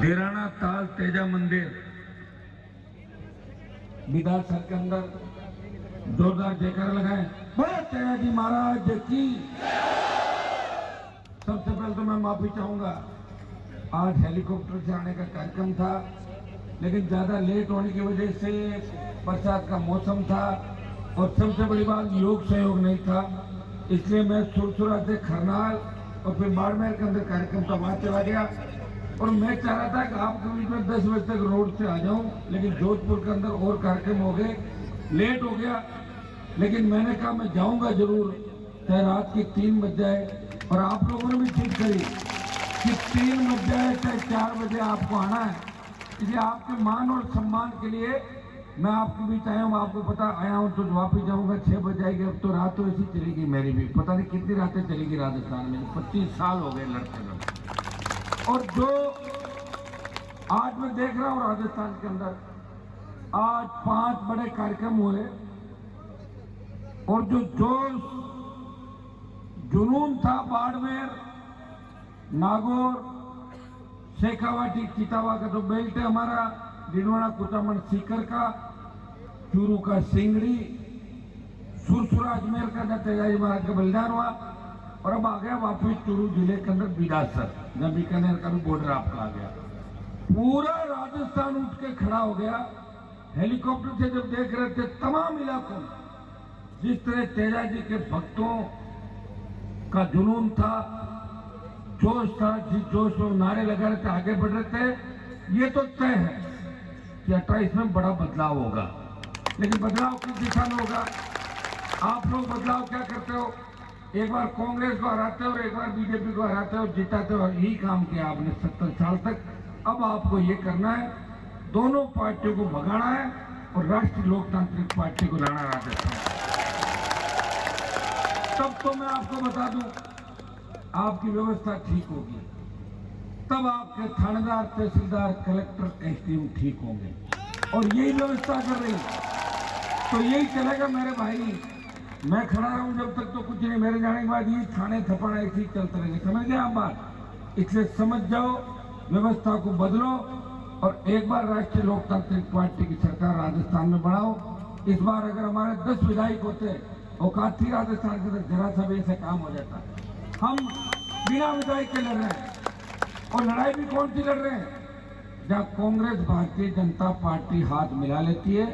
देराना ताल तेजा मंदिर विधानसभा के अंदर जोरदार जयकारा लगाए। बोलो तेजा जी महाराज की। सबसे पहले तो मैं माफी चाहूंगा, आज हेलीकॉप्टर से आने का कार्यक्रम था, लेकिन ज्यादा लेट होने की वजह से बरसात का मौसम था और सबसे बड़ी बात योग सहयोग नहीं था, इसलिए मैं सुरसुरा से खरनाल और फिर बाड़मेर के अंदर कार्यक्रम था वहां चला गया। और मैं चाह रहा था कि आपके बीच में 10 बजे तक रोड से आ जाऊं, लेकिन जोधपुर के अंदर और कार्यक्रम हो गए, लेट हो गया। लेकिन मैंने कहा मैं जाऊंगा जरूर, चाहे रात की 3 बज जाए। और आप लोगों ने भी ठीक करी कि 3 बज जाए चाहे 4 बजे आपको आना है। इसलिए आपके मान और सम्मान के लिए मैं आपके बीच आया हूँ। आपको पता आया हूँ तो वापिस जाऊंगा, 6 बज जाएगी। अब तो रात तो ऐसी चलेगी मेरी भी, पता नहीं कितनी रातें चलेगी राजस्थान में। 25 साल हो गए लड़ते लड़ते। और जो आज मैं देख रहा हूं राजस्थान के अंदर, आज 5 बड़े कार्यक्रम हुए और जो जोश जुनून था बाड़मेर, नागौर, शेखावाटी, चितावा का जो बेल्ट है हमारा, डिडवाना कुचामन सीकर का, चूरू का सिंगड़ी, सुरसुरा अजमेर का तेजाजी महाराज का बलिदान हुआ। और अब आ गया वापिस चूरू जिले के अंदर बिलासर, जब बीकानेर का भी बॉर्डर आपका आ गया। पूरा राजस्थान उठ के खड़ा हो गया। हेलीकॉप्टर से जब देख रहे थे तमाम इलाकों में जिस तरह तेजा जी के भक्तों का जुनून था, जोश था, जिस जोश में नारे लगा रहे थे, आगे बढ़ रहे थे, ये तो तय है कि 28 में बड़ा बदलाव होगा। लेकिन बदलाव किस दिशा में होगा? आप लोग बदलाव क्या करते हो? एक बार कांग्रेस को हराते हो और एक बार बीजेपी को हराते हो, जिताते हो। यही काम किया आपने 70 साल तक। अब आपको ये करना है, दोनों पार्टियों को भगाना है और राष्ट्रीय लोकतांत्रिक पार्टी को लाना राजस्थान। तब तो मैं आपको बता दूं, आपकी व्यवस्था ठीक होगी, तब आपके थानेदार, तहसीलदार, कलेक्टर, एसडीएम ठीक होंगे। और यही व्यवस्था कर रही, तो यही चलेगा मेरे भाई। मैं खड़ा रहूं जब तक तो कुछ नहीं, मेरे जाने के बाद ये थाने थप्पड़ ऐसे ही चलते रहेंगे। समझ गए आप बात? इसलिए समझ जाओ, व्यवस्था को बदलो और एक बार राष्ट्रीय लोकतांत्रिक पार्टी की सरकार राजस्थान में बनाओ। इस बार अगर हमारे 10 विधायक होते, औकात थी राजस्थान के अंदर, जरा सा भी ऐसा काम हो जाता। हम बिना विधायक के लड़ रहे हैं। और लड़ाई भी कौन सी लड़ रहे हैं? जहाँ कांग्रेस भारतीय जनता पार्टी हाथ मिला लेती है,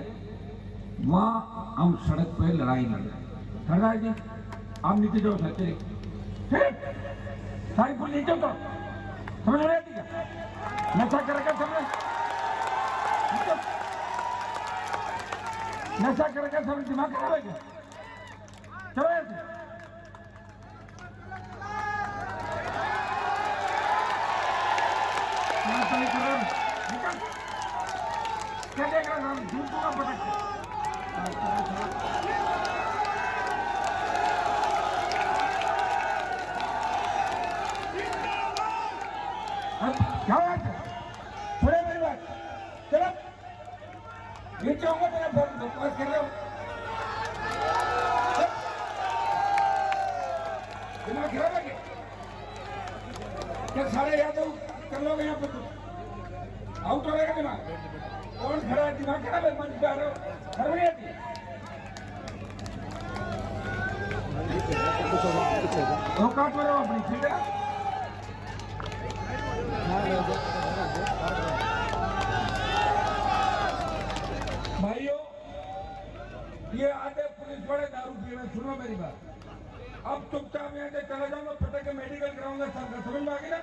वहां हम सड़क पे लड़ाई लड़ रहे हैं। हरराज जी, आप नीचे जाओ, सच्चे सारी पुल नीचे तो समझ में आती क्या? नशा करेगा समझ, नशा करेगा समझ, दिमाग खराब है क्या? चलो क्या देख रहा था? दूर दूंगा पटक। क्या बात है? सुने मेरी बात? चलो नीचे होगा, मेरा बकवास कर रहे हो, दिमाग खराब है क्या? सारे यादव कर लोगे यहाँ पे, कुछ आउट हो रहेगा दिमाग। कौन खड़ा है? दिमाग खराब है? मंच पे आ रहे हो, खराब नहीं आती? तो काट रहे हो अपनी, ठीक है? भाइयों, ये आधे पुलिस वाले दारू पी रहे, सुनो मेरी बात। अब चुपचाप यहाँ से चला जाऊंगा, पटक के मेडिकल कराऊंगा सबका, समझ में आ गई ना?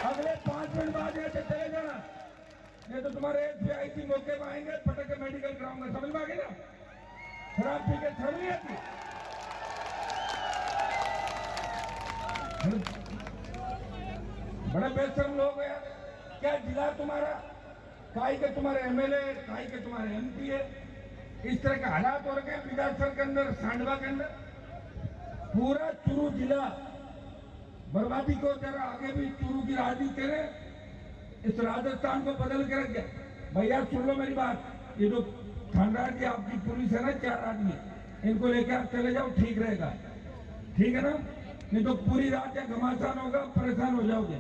अगले 5 मिनट बाद यहाँ से चले जाना, नहीं तो तुम्हारे एसबीआई मौके में आएंगे, पटक के मेडिकल कराऊंगा, समझ में आ गई ना? शराब पी के शर्म नहीं आती? बड़े बेशर्म लोग हैं। क्या जिला तुम्हारा, काई के तुम्हारे एमएलए, काई के तुम्हारे एमपी है। इस तरह के हालात हो रखे हैं विधानसभा के अंदर, सांडवा के अंदर। पूरा चूरू जिला बर्बादी को जरा आगे भी चूरू की राजनीति करे, इस राजस्थान को बदल के रख गया। भैया सुन लो मेरी बात, ये जो थानराज की आपकी पुलिस है ना, 4 आदमी, इनको लेके आप चले जाओ, ठीक रहेगा, ठीक है ना? नहीं तो पूरी रात या घमासान होगा, परेशान हो जाओगे।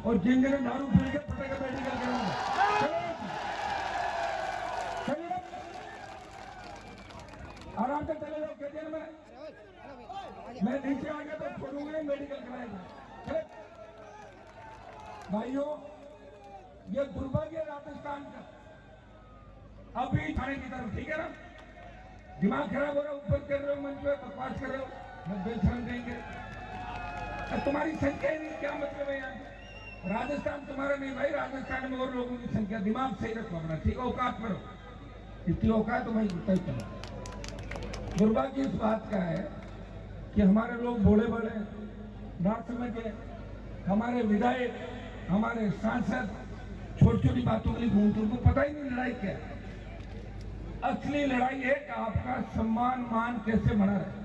और जिन जिन दारू पी के फटेगा मेडिकल कराऊंगा। आराम से चले जाओ, कहते मैं नीचे आ गया तो छोड़ूंगा, मेडिकल कराएंगे। भाइयों, ये दुर्भाग्य राजस्थान का। अभी थाने की तरफ, ठीक है ना, दिमाग खराब हो रहा, ऊपर कर रहे हो, मंच पे बकवास कर रहे हो, मैं बेशरम देंगे। तुम्हारी संख्या ही नहीं, क्या मतलब है यहाँ? राजस्थान तुम्हारा नहीं भाई, राजस्थान में और लोगों की संख्या। दिमाग सही रखो अपना, ठीक है, औकात में रहो। इतनी औकात तो भाई उतना ही चलो। दुर्भाग्य इस बात का है कि हमारे लोग भोले बड़े ना समझे, हमारे विधायक, हमारे सांसद छोटी छोटी बातों के लिए घूमते, उनको पता ही नहीं लड़ाई क्या है। असली लड़ाई है कि आपका सम्मान मान कैसे बना रहे।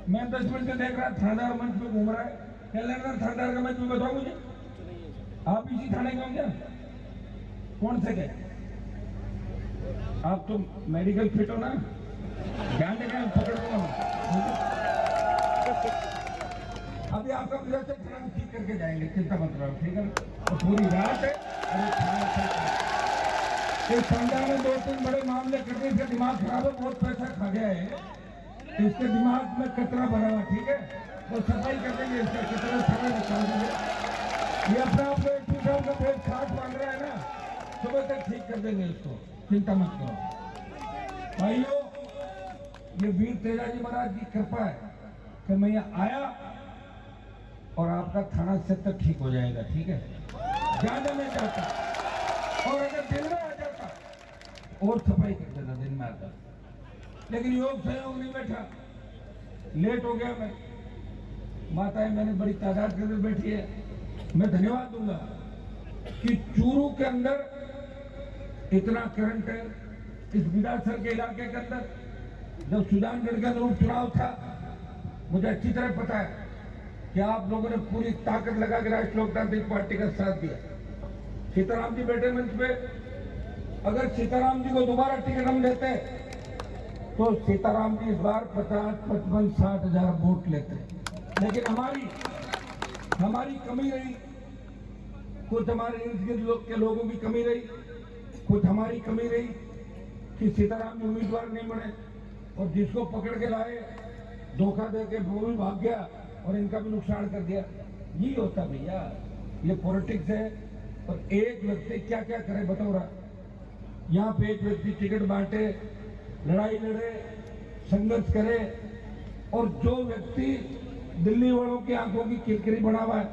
मैं 10 मिनट से देख रहा, थानेदार मंच पे घूम रहा है। थानेदार का मंच में बताओ मुझे, आप इसी थाने के होंगे? कौन से गए? आप तो मेडिकल फिट हो ना, ध्यान देना, पकड़ दूंगा। अभी आपका पूरा से थाना ठीक करके जाएंगे, चिंता मत करो, ठीक है ना? तो पूरी रात है। इस संख्या में 2-3 बड़े मामले करने से दिमाग खराब है, बहुत पैसा खा गया है, इसके दिमाग में कचरा भरा हुआ, ठीक है? तो सफाई कर देंगे, इसका कचरा सारा निकाल देंगे। ये अपने आप को 80 साल का पेट खाट बांध रहा है ना, सुबह तक ठीक कर देंगे इसको, चिंता मत करो। भाइयों, ये वीर तेजाजी महाराज की कृपा है कि मैं यहाँ आया और आपका थाना सेक्टर ठीक हो जाएगा, ठीक है? ज्यादा नहीं चाहता, और अगर दिन में आ जाता और सफाई कर देता दिन में आता, लेकिन योग सहयोग नहीं बैठा, लेट हो गया। मैं माताएं मैंने बड़ी तादाद के अंदर बैठी है, मैं धन्यवाद दूंगा कि चूरू के अंदर इतना करंट है। इस विधानसभा के इलाके के अंदर जब सुजानगढ़ का उपचुनाव था, मुझे अच्छी तरह पता है कि आप लोगों ने पूरी ताकत लगा के राष्ट्रीय लोकतांत्रिक पार्टी का साथ दिया। सीताराम जी बैठे मंच पे, अगर सीताराम जी को दोबारा टिकट हम देते तो सीताराम जी इस बार 50-55-60 हजार वोट लेते। लेकिन हमारी कमी रही, कुछ हमारे इर्द गिर्द के लोगों की कमी रही, कुछ हमारी कमी रही कि सीताराम जी उम्मीदवार नहीं बने, और जिसको पकड़ के लाए धोखा दे के वो भी भाग गया और इनका भी नुकसान कर दिया। यही होता भैया, ये पॉलिटिक्स है। और एक व्यक्ति क्या क्या करे बताओ रहा, यहाँ पे एक व्यक्ति टिकट बांटे, लड़ाई लड़े, संघर्ष करे, और जो व्यक्ति दिल्ली वालों की आंखों की किरकिरी बना हुआ है,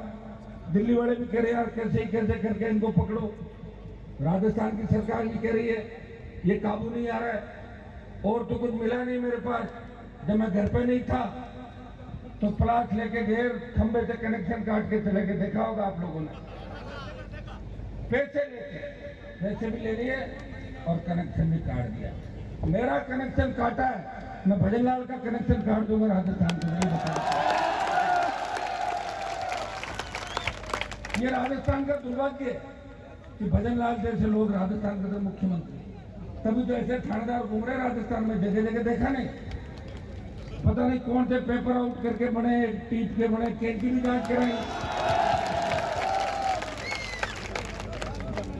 दिल्ली वाले भी कह रहे यार कैसे करके इनको पकड़ो, राजस्थान की सरकार भी कह रही है ये काबू नहीं आ रहा है, और तो कुछ मिला नहीं मेरे पास। जब मैं घर पे नहीं था तो प्लाट लेके गए, खंबे से कनेक्शन काट के चले गए, देखा होगा आप लोगों ने। पैसे भी ले लिए और कनेक्शन भी काट दिया। मेरा कनेक्शन काटा है, मैं भजनलाल का कनेक्शन काट दूंगा राजस्थान को, नहीं बता। ये राजस्थान का दुर्भाग्य है कि भजनलाल जैसे लोग राजस्थान के मुख्यमंत्री, तभी तो ऐसे थानेदार घूम रहे राजस्थान में, जगह जगह देखा नहीं, पता नहीं कौन से पेपर आउट करके बने, टीप के बने, कैंची भी जांच कराई।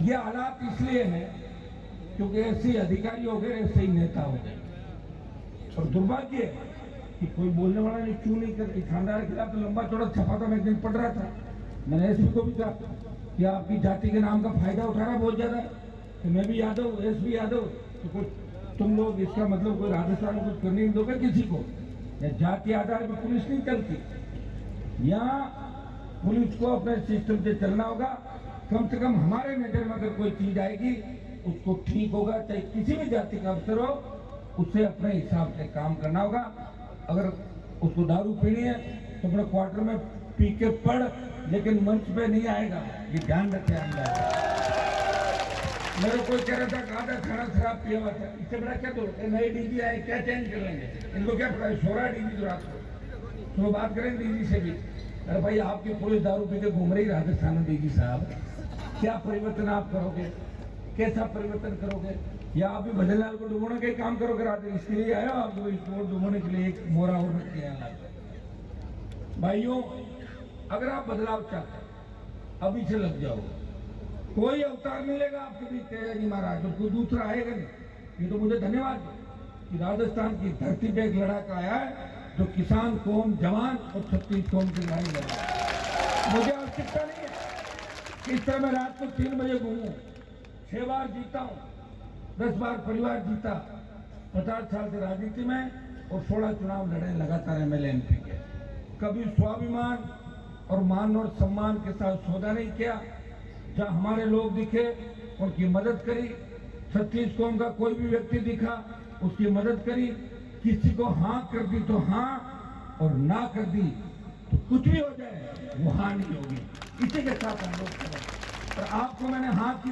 ये हालात इसलिए है क्योंकि ऐसे अधिकारी हो गए, ऐसे ही नेता हो गए। और दुर्भाग्य है कि कोई बोलने वाला नहीं, क्यों नहीं करती। थानेदार के खिलाफ तो लंबा चौड़ा छपा था, मैं एक दिन पढ़ रहा था, मैंने एसपी को भी कहा कि आपकी जाति के नाम का फायदा उठा रहा बहुत ज्यादा, तो मैं भी यादव, एसपी यादव, तो कुछ तुम लोग इसका मतलब कोई राजस्थान में कुछ करने नहीं दोगे किसी को, या जाति आधार पर पुलिस नहीं चलती। यहाँ पुलिस को अपने सिस्टम से चलना होगा। कम से कम हमारे नजर में अगर कोई चीज आएगी उसको ठीक होगा, चाहे किसी भी जाति का अफसर हो, उससे अपने हिसाब से काम करना होगा। अगर उसको दारू पीनी है तो अपने क्वार्टर में पी के पढ़, लेकिन मंच पे नहीं आएगा, ये ध्यान रखे। मेरे कोई कह रहा था कहा था खाना शराब पिया हुआ था, इससे बड़ा क्या तो नए डीजी आए, क्या चेंज कर लेंगे, इनको क्या पता है, 16 डीजी तो रात को तो बात करें डीजी से भी। अरे भाई आपकी पुलिस दारू पी के घूम रही राजस्थान में, डीजी साहब क्या परिवर्तन आप करोगे, कैसा परिवर्तन करोगे? या आप भी भजनलाल को डुबोने का ही काम करोगे? इसके लिए आया आप वोट डुबोने के लिए एक मोरा और रख दिया। भाइयों, अगर आप बदलाव चाहते हैं अभी से लग जाओ। कोई अवतार मिलेगा आपके बीच तेजाजी महाराज, और कोई दूसरा आएगा नहीं। ये तो मुझे धन्यवाद दो कि राजस्थान की धरती पे एक लड़ाका आया है जो किसान कौम, जवान और छत्तीस कौम की लड़ाई लड़ रहा है। मुझे आवश्यकता नहीं है कि इस तरह मैं रात को 3 बजे घूमूं। 6 बार जीता हूं, 10 बार परिवार जीता, 50 साल से राजनीति में और 16 चुनाव लड़े लगातार MLA MP के। कभी स्वाभिमान और मान और सम्मान के साथ सौदा नहीं किया। जहां हमारे लोग दिखे उनकी मदद करी, 36 कौम का कोई भी व्यक्ति दिखा उसकी मदद करी। किसी को हाँ कर दी तो हाँ, और ना कर दी तो कुछ भी हो जाए वो हाँ नहीं होगी। इसी के साथ हम लोग करें। और आपको मैंने हाँ की